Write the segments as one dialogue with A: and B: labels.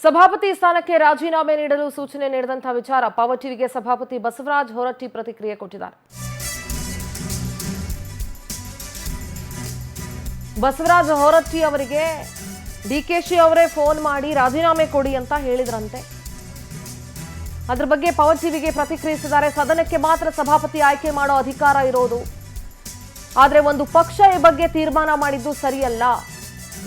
A: ಸಭಾಪತಿ ಸ್ಥಾನಕ್ಕೆ ರಾಜೀನಾಮೆ ನೀಡಲು ಸೂಚನೆ ನೀಡಿದಂತಹ ವಿಚಾರ ಪವರ್ ಟಿವಿಗೆ ಸಭಾಪತಿ ಬಸವರಾಜ ಹೊರಟ್ಟಿ ಪ್ರತಿಕ್ರಿಯೆ ಕೊಟ್ಟಿದ್ದಾರೆ. ಬಸವರಾಜ ಹೊರಟ್ಟಿ ಅವರಿಗೆ ಡಿಕೆಶಿ ಅವರೇ ಫೋನ್ ಮಾಡಿ ರಾಜೀನಾಮೆ ಕೊಡಿ ಅಂತ ಹೇಳಿದ್ರಂತೆ. ಅದರ ಬಗ್ಗೆ ಪವರ್ ಟಿವಿಗೆ ಪ್ರತಿಕ್ರಿಯಿಸಿದ್ದಾರೆ. ಸದನಕ್ಕೆ ಮಾತ್ರ ಸಭಾಪತಿ ಆಯ್ಕೆ ಮಾಡೋ ಅಧಿಕಾರ ಇರೋದು, ಆದರೆ ಒಂದು ಪಕ್ಷ ಈ ಬಗ್ಗೆ ತೀರ್ಮಾನ ಮಾಡಿದ್ದು ಸರಿಯಲ್ಲ.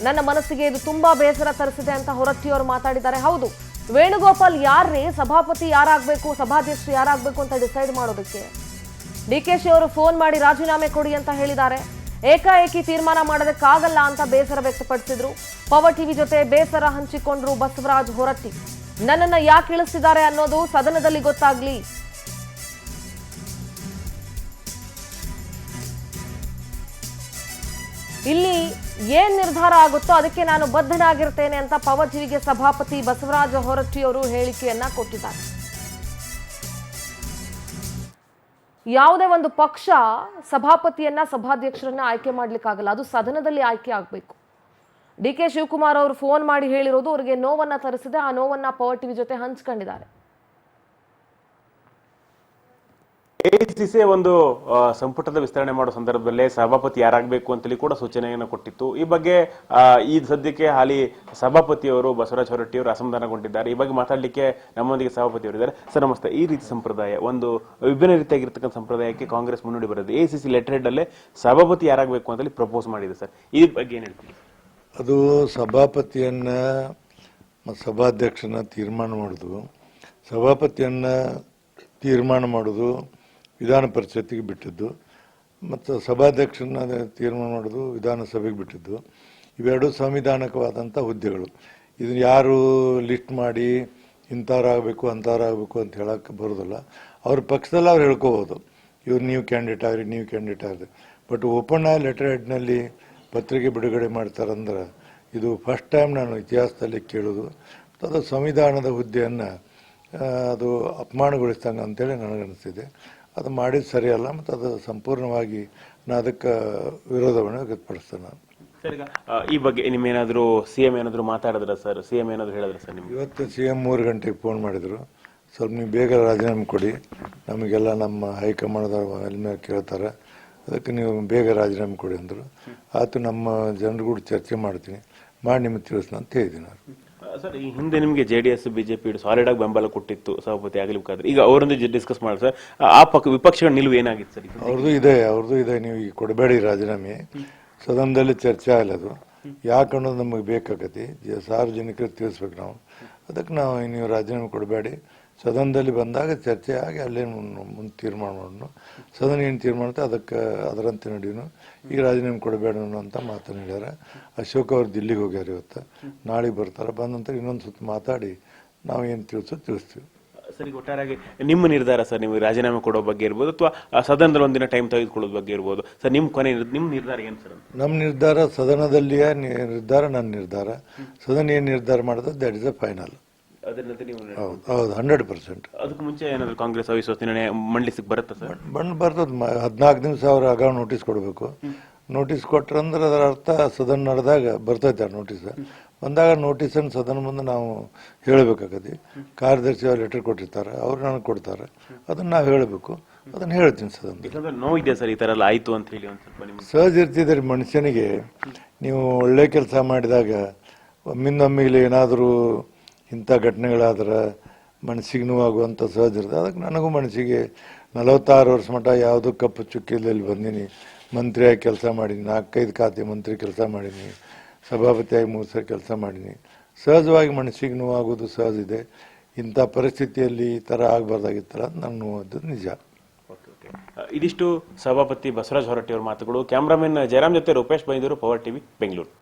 A: ನನ್ನ ಮನಸ್ಸಿಗೆ ಇದು ತುಂಬಾ ಬೇಸರ ತರಿಸಿದೆ ಅಂತ ಹೊರಟ್ಟಿ ಅವರು ಮಾತಾಡಿದ್ದಾರೆ. ಹೌದು, ವೇಣುಗೋಪಾಲ್ ಯಾರೇ ಸಭಾಪತಿ ಯಾರಾಗಬೇಕು, ಸಭಾಧ್ಯಕ್ಷರು ಯಾರಾಗಬೇಕು ಅಂತ ಡಿಸೈಡ್ ಮಾಡೋದಕ್ಕೆ ಡಿಕೆಶಿ ಅವರು ಫೋನ್ ಮಾಡಿ ರಾಜೀನಾಮೆ ಕೊಡಿ ಅಂತ ಹೇಳಿದ್ದಾರೆ. ಏಕಾಏಕಿ ತೀರ್ಮಾನ ಮಾಡೋದಕ್ಕಾಗಲ್ಲ ಅಂತ ಬೇಸರ ವ್ಯಕ್ತಪಡಿಸಿದ್ರು. ಪವರ್ ಟಿವಿ ಜೊತೆ ಬೇಸರ ಹಂಚಿಕೊಂಡ್ರು ಬಸವರಾಜ ಹೊರಟ್ಟಿ. ನನ್ನನ್ನ ಯಾಕೆ ಇಳಿಸಿದ್ದಾರೆ ಅನ್ನೋದು ಸದನದಲ್ಲಿ ಗೊತ್ತಾಗ್ಲಿ. ಇಲ್ಲಿ ಏನ್ ನಿರ್ಧಾರ ಆಗುತ್ತೋ ಅದಕ್ಕೆ ನಾನು ಬದ್ಧನಾಗಿರ್ತೇನೆ ಅಂತ ಪವರ್ ಟಿವಿಗೆ ಸಭಾಪತಿ ಬಸವರಾಜ ಹೊರಟ್ಟಿ ಅವರು ಹೇಳಿಕೆಯನ್ನ ಕೊಟ್ಟಿದ್ದಾರೆ. ಯಾವುದೇ ಒಂದು ಪಕ್ಷ ಸಭಾಪತಿಯನ್ನ ಸಭಾಧ್ಯಕ್ಷರನ್ನ ಆಯ್ಕೆ ಮಾಡ್ಲಿಕ್ಕಾಗಲ್ಲ, ಅದು ಸದನದಲ್ಲಿ ಆಯ್ಕೆ ಆಗಬೇಕು. ಡಿ.ಕೆ. ಶಿವಕುಮಾರ್ ಅವರು ಫೋನ್ ಮಾಡಿ ಹೇಳಿರೋದು ಅವರಿಗೆ ನೋವನ್ನ ತರಿಸಿದೆ. ಆ ನೋವನ್ನ ಪವರ್ ಟಿವಿ ಜೊತೆ ಹಂಚ್ಕೊಂಡಿದ್ದಾರೆ.
B: ಎಐಸಿಸಿ ಒಂದು ಸಂಪುಟದ ವಿಸ್ತರಣೆ ಮಾಡೋ ಸಂದರ್ಭದಲ್ಲೇ ಸಭಾಪತಿ ಯಾರಾಗಬೇಕು ಅಂತೇಳಿ ಕೂಡ ಸೂಚನೆಯನ್ನು ಕೊಟ್ಟಿತ್ತು. ಈ ಬಗ್ಗೆ ಈ ಸದ್ಯಕ್ಕೆ ಹಾಲಿ ಸಭಾಪತಿಯವರು ಬಸವರಾಜ ಹೊರಟ್ಟಿ ಅವರು ಅಸಮಾಧಾನಗೊಂಡಿದ್ದಾರೆ. ಈ ಬಗ್ಗೆ ಮಾತಾಡಲಿಕ್ಕೆ ನಮ್ಮೊಂದಿಗೆ ಸಭಾಪತಿ ಅವರಿದ್ದಾರೆ. ಸರ್ ನಮಸ್ತೆ. ಈ ರೀತಿ ಸಂಪ್ರದಾಯ, ಒಂದು ವಿಭಿನ್ನ ರೀತಿಯಾಗಿರ್ತಕ್ಕಂಥ ಸಂಪ್ರದಾಯಕ್ಕೆ ಕಾಂಗ್ರೆಸ್ ಮುನ್ನುಡಿ ಬರೋದು. ಎಐಸಿಸಿ ಲೆಟರ್ ಹೆಡ್ ಅಲ್ಲೇ ಸಭಾಪತಿ ಯಾರಾಗಬೇಕು ಅಂತೇಳಿ ಪ್ರಪೋಸ್ ಮಾಡಿದೆ. ಸರ್ ಈ ಬಗ್ಗೆ ಏನ್ ಹೇಳ್ತೀವಿ?
C: ಅದು ಸಭಾಪತಿಯನ್ನ ಸಭಾಧ್ಯಕ್ಷನ ತೀರ್ಮಾನ ಮಾಡೋದು, ಸಭಾಪತಿಯನ್ನ ತೀರ್ಮಾನ ಮಾಡೋದು ವಿಧಾನ ಪರಿಷತ್ತಿಗೆ ಬಿಟ್ಟಿದ್ದು, ಮತ್ತು ಸಭಾಧ್ಯಕ್ಷನ ತೀರ್ಮಾನ ಮಾಡೋದು ವಿಧಾನಸಭೆಗೆ ಬಿಟ್ಟಿದ್ದು. ಇವೆರಡು ಸಂವಿಧಾನಿಕವಾದಂಥ ಹುದ್ದೆಗಳು. ಇದನ್ನು ಯಾರು ಲಿಸ್ಟ್ ಮಾಡಿ ಇಂಥವ್ರಾಗಬೇಕು ಅಂಥವ್ರಾಗಬೇಕು ಅಂತ ಹೇಳೋಕ್ಕೆ ಬರೋದಿಲ್ಲ. ಅವ್ರ ಪಕ್ಷದಲ್ಲಿ ಅವ್ರು ಹೇಳ್ಕೋಬೋದು, ಇವ್ರು ನೀವು ಕ್ಯಾಂಡಿಡೇಟ್ ಆಗ್ರಿ, ನೀವು ಕ್ಯಾಂಡಿಡೇಟ್ ಆಗ್ರಿ. ಬಟ್ ಓಪನ್ ಲೆಟರ್ ಹೆಡ್ನಲ್ಲಿ ಪತ್ರಿಕೆ ಬಿಡುಗಡೆ ಮಾಡ್ತಾರಂದ್ರೆ ಇದು ಫಸ್ಟ್ ಟೈಮ್ ನಾನು ಇತಿಹಾಸದಲ್ಲಿ ಕೇಳೋದು. ಅದು ಸಂವಿಧಾನದ ಹುದ್ದೆಯನ್ನು ಅದು ಅಪಮಾನಗೊಳಿಸ್ತಂಗೆ ಅಂತೇಳಿ ನನಗನ್ನಿಸ್ತಿದೆ. ಅದು ಮಾಡಿದ್ದು ಸರಿಯಲ್ಲ, ಮತ್ತು ಅದು ಸಂಪೂರ್ಣವಾಗಿ ನಾನು ಅದಕ್ಕೆ ವಿರೋಧವನ್ನು ವ್ಯಕ್ತಪಡಿಸ್ತೇನೆ. ನಾನು
B: ಸರ್ ಈಗ ಈ ಬಗ್ಗೆ ನಿಮ್ಮೇನಾದರೂ ಸಿಎಂ ಏನಾದರೂ ಮಾತಾಡಿದ್ರ ಸರ್? ಸಿಎಂ ಏನಾದರೂ ಹೇಳಿದ್ರ ಸರ್ ನಿಮ್ಗೆ?
C: ಇವತ್ತು ಸಿಎಂ 3 ಗಂಟೆಗೆ ಫೋನ್ ಮಾಡಿದರು. ಸ್ವಲ್ಪ ನೀವು ಬೇಗ ರಾಜೀನಾಮೆ ಕೊಡಿ, ನಮಗೆಲ್ಲ ನಮ್ಮ ಹೈಕಮಾಂಡ್ದವ್ರು ಮೇಲೆ ಕೇಳ್ತಾರೆ, ಅದಕ್ಕೆ ನೀವು ಬೇಗ ರಾಜೀನಾಮೆ ಕೊಡಿ ಅಂದರು. ಆತು, ನಮ್ಮ ಜನರು ಕೂಡ ಚರ್ಚೆ ಮಾಡ್ತೀನಿ, ಮಾಡಿ ನಿಮಗೆ ತಿಳಿಸ್ನ ಅಂತ ಹೇಳಿದ್ದೀನಿ ನಾನು.
B: ಸರ್ ಈ ಹಿಂದೆ ನಿಮಗೆ ಜೆಡಿಎಸ್ ಬಿಜೆಪಿ ಸಾಲಿಡ್ ಆಗಿ ಬೆಂಬಲ ಕೊಟ್ಟಿತ್ತು ಸಭಾಪತಿ ಆಗಲಿಕ್ಕಾದ್ರೆ. ಈಗ ಅವರೊಂದು ಡಿಸ್ಕಸ್ ಮಾಡಿ ಸರ್, ಆ ವಿಪಕ್ಷಗಳ ನಿಲುವು ಏನಾಗಿತ್ತು ಸರ್?
C: ಅವ್ರದ್ದು ಇದೆ. ನೀವು ಈಗ ಕೊಡಬೇಡಿ ರಾಜೀನಾಮೆ, ಸದನದಲ್ಲಿ ಚರ್ಚೆ ಆಗಲದು ಯಾಕೆ ಅನ್ನೋದು ನಮಗೆ ಬೇಕಾಗತಿ, ಸಾರ್ವಜನಿಕರಿಗೆ ತಿಳಿಸ್ಬೇಕು ನಾವು. ಅದಕ್ಕೆ ನಾವು ನೀವು ರಾಜೀನಾಮೆ ಕೊಡಬೇಡಿ, ಸದನದಲ್ಲಿ ಬಂದಾಗ ಚರ್ಚೆ ಆಗಿ ಅಲ್ಲೇ ಮುಂದೆ ತೀರ್ಮಾನ ಮಾಡೋಣ. ಸದನ ಏನು ತೀರ್ಮಾನ ಅದಕ್ಕೆ ಅದರಂತೆ ನಡೆಯೋನು. ಈಗ ರಾಜೀನಾಮೆ ಕೊಡಬೇಡ ಅಂತ ಮಾತನ್ನು ಹೇಳ್ಯಾರ. ಅಶೋಕ್ ಅವರು ದಿಲ್ಲಿಗೆ ಹೋಗ್ಯಾರ, ಇವತ್ತು ನಾಳೆಗೆ ಬರ್ತಾರೆ. ಬಂದ ನಂತರ ಇನ್ನೊಂದು ಸುತ್ತ ಮಾತಾಡಿ ನಾವು ಏನು ತಿಳಿಸ್ತೀವಿ.
B: ಸರಿ, ಒಟ್ಟಾರೆಯಾಗಿ ನಿಮ್ಮ ನಿರ್ಧಾರ ಸರ್, ನೀವು ರಾಜೀನಾಮೆ ಕೊಡೋ ಬಗ್ಗೆ ಇರ್ಬೋದು ಅಥವಾ ಸದನದಲ್ಲಿ ಒಂದಿನ ಟೈಮ್ ತೆಗೆದುಕೊಳ್ಳೋದು ಬಗ್ಗೆ ಇರ್ಬೋದು ಸರ್, ನಿಮ್ಮ ನಿರ್ಧಾರ ಏನು ಸರ್?
C: ನಮ್ಮ ನಿರ್ಧಾರ ಸದನದಲ್ಲಿಯೇ ನಿರ್ಧಾರ, ನನ್ನ ನಿರ್ಧಾರ. ಸದನ ಏನು ನಿರ್ಧಾರ ಮಾಡೋದು ದಟ್ ಇಸ್ ಅ ಫೈನಲ್. ಹೌದು, 100%.
B: ಅದಕ್ಕೆ ಮುಂಚೆ ಏನಾದ್ರು ಕಾಂಗ್ರೆಸ್ ಅವಿಶ್ವಾಸ ನಿರ್ಣಯ ಮಂಡಿಸಕ್ಕೆ ಬರುತ್ತೆ ಸರ್?
C: ಬರ್ತದೆ. 14 ದಿವಸ ಅವ್ರು ಆಗ ನೋಟಿಸ್ ಕೊಡಬೇಕು. ನೋಟಿಸ್ ಕೊಟ್ರಂದ್ರೆ ಅದರ ಅರ್ಥ ಸದನ ನಡೆದಾಗ ಬರ್ತೈತೆ ಆ ನೋಟಿಸ್. ಬಂದಾಗ ನೋಟಿಸನ್ನು ಸದನ ಮುಂದೆ ನಾವು ಹೇಳಬೇಕಾಗತ್ತೆ. ಕಾರ್ಯದರ್ಶಿ ಅವ್ರು ಲೆಟರ್ ಕೊಟ್ಟಿರ್ತಾರೆ, ಅವ್ರು ನನಗೆ ಕೊಡ್ತಾರೆ, ಅದನ್ನು ನಾವು ಹೇಳಬೇಕು. ಅದನ್ನು ಹೇಳ್ತೀನಿ ಸದನ.
B: ನೋವಿದೆ ಸರ್ ಈ ಥರ ಎಲ್ಲ ಆಯಿತು ಅಂತ ಹೇಳಿ ಒಂದು ಸ್ವಲ್ಪ ನಿಮ್ಗೆ
C: ಸಹಜ ಇರ್ತಿದ್ದಾರೆ ಮನುಷ್ಯನಿಗೆ. ನೀವು ಒಳ್ಳೆ ಕೆಲಸ ಮಾಡಿದಾಗ ಒಮ್ಮಿಂದೊಮ್ಮಿಗೆ ಏನಾದರೂ ಇಂಥ ಘಟನೆಗಳಾದ್ರೆ ಮನಸ್ಸಿಗೆ ನೋವಾಗುವಂಥ ಸಹಜ ಇರ್ತದೆ. ಅದಕ್ಕೆ ನನಗೂ ಮನಸ್ಸಿಗೆ 46 ವರ್ಷ ಮಟ್ಟ ಯಾವುದೋ ಕಪ್ಪು ಚುಕ್ಕಿಯಲ್ಲಿ ಬಂದೀನಿ. ಮಂತ್ರಿಯಾಗಿ ಕೆಲಸ ಮಾಡೀನಿ, 4-5 ಖಾತೆ ಮಂತ್ರಿ ಕೆಲಸ ಮಾಡೀನಿ, ಸಭಾಪತಿಯಾಗಿ 3 ಸಲ ಕೆಲಸ ಮಾಡೀನಿ. ಸಹಜವಾಗಿ ಮನಸ್ಸಿಗೆ ನೋವಾಗೋದು ಸಹಜ ಇದೆ. ಇಂಥ ಪರಿಸ್ಥಿತಿಯಲ್ಲಿ ಈ ಥರ ಆಗಬಾರ್ದಾಗಿತ್ತಲ್ಲ, ನಾನು ನೋವಾದ್ದು ನಿಜ.
B: ಇದಿಷ್ಟು ಸಭಾಪತಿ ಬಸವರಾಜ ಹೊರಟ್ಟಿ ಅವರ ಮಾತುಗಳು. ಕ್ಯಾಮ್ರಾಮನ್ ಜಯರಾಮ್ ಜೊತೆ ರೂಪೇಶ್ ಬೈಂದೂರು, ಪವರ್ ಟಿವಿ, ಬೆಂಗಳೂರು.